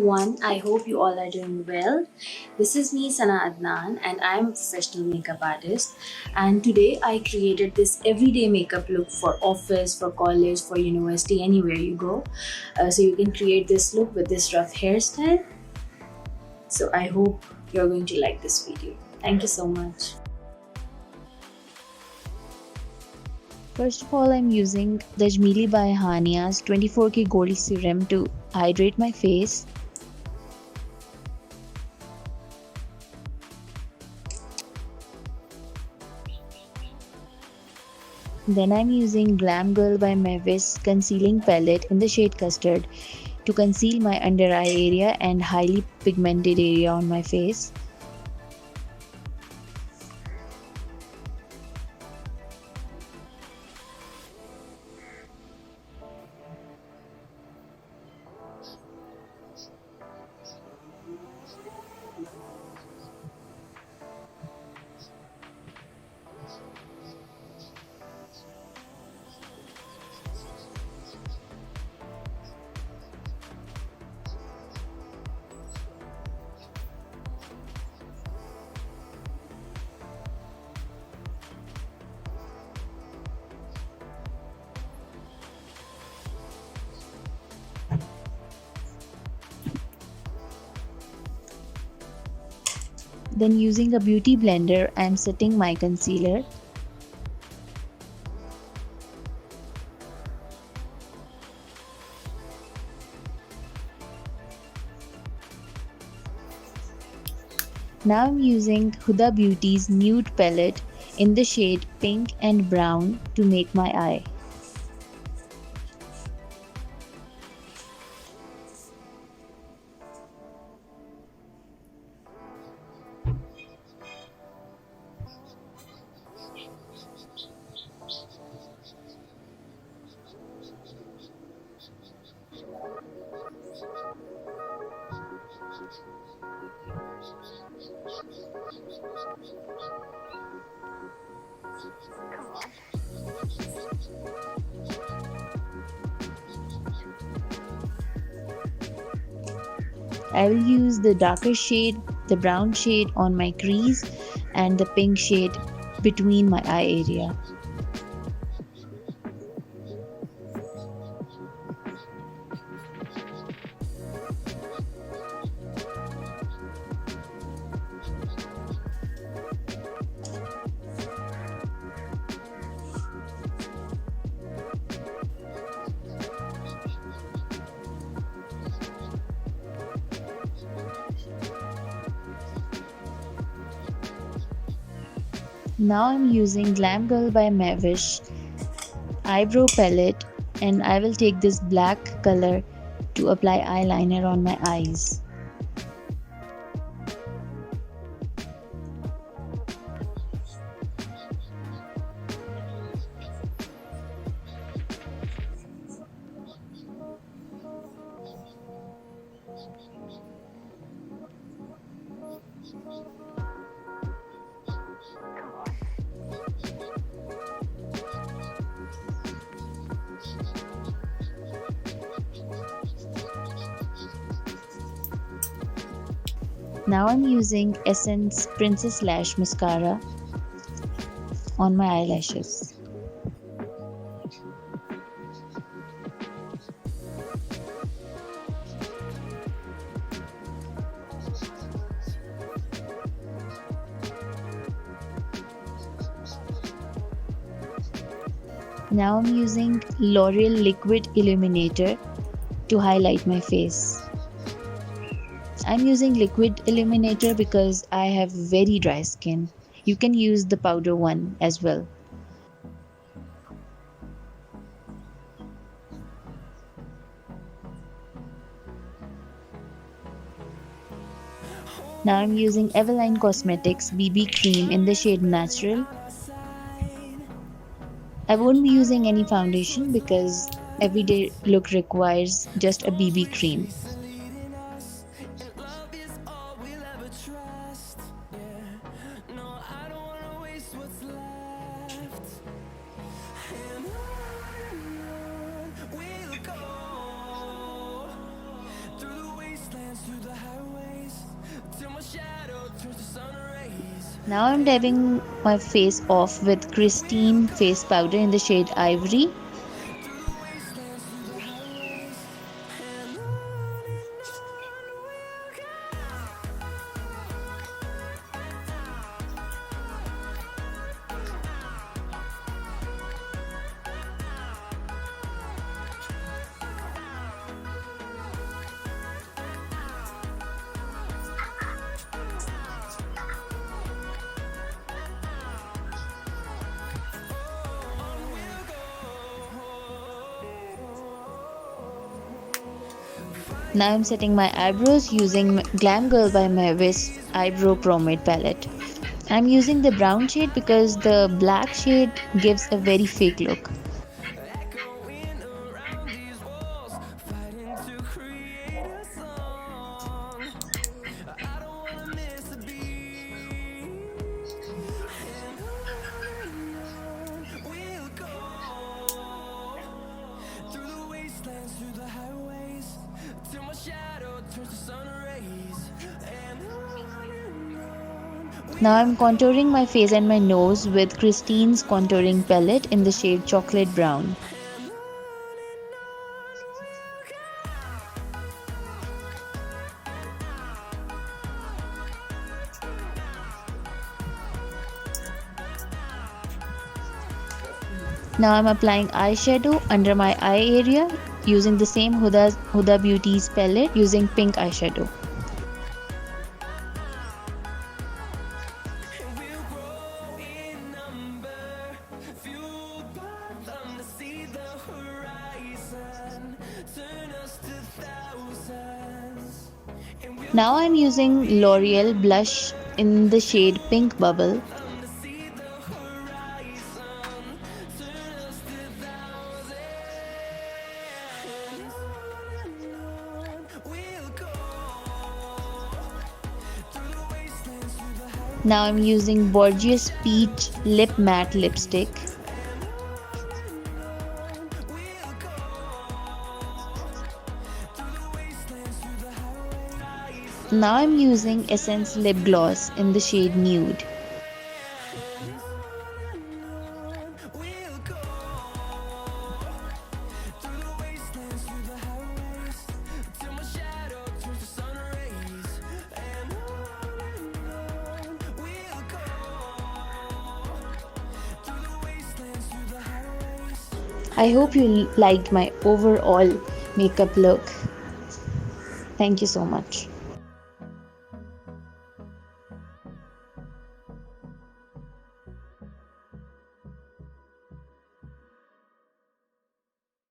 everyone, I hope you all are doing well. This is me, Sana Adnan, and I'm a professional makeup artist. And today I created this everyday makeup look for office, for college, for university, anywhere you go. So you can create this look with this rough hairstyle. So I hope you're going to like this video. Thank you so much. First of all, I'm using Tajmeeli by Haniya's 24K Gold Serum to hydrate my face. Then I'm using Glam by Mehwish Concealing Palette in the shade Custard to conceal my under eye area and highly pigmented area on my face. Then using a beauty blender, I'm setting my concealer. Now I'm using Huda Beauty's Nude palette in the shade Pink and Brown to make my eye. I will use the darker shade, the brown shade on my crease and the pink shade between my eye area. Now I'm using Glam by Mehwish eyebrow palette, and I will take this black color to apply eyeliner on my eyes. Now I'm using Essence Princess Lash Mascara on my eyelashes. Now I'm using L'Oreal Liquid Illuminator to highlight my face. I'm using liquid illuminator because I have very dry skin. You can use the powder one as well. Now I'm using Eveline Cosmetics BB Cream in the shade Natural. I won't be using any foundation because everyday look requires just a BB cream. Now I'm dabbing my face off with Christine face powder in the shade Ivory. Now I'm setting my eyebrows using Glam by Mehwish Eyebrow Pomade palette. I'm using the brown shade because the black shade gives a very fake look. Now I'm contouring my face and my nose with Christine's contouring palette in the shade Chocolate Brown. Now I'm applying eyeshadow under my eye area using the same Huda Beauty's palette using pink eyeshadow. Now I'm using L'Oreal blush in the shade Pink Bubble. Now I'm using Borgeous Peach Lip Matte Lipstick. Now I'm using Essence Lip Gloss in the shade Nude. I hope you liked my overall makeup look. Thank you so much.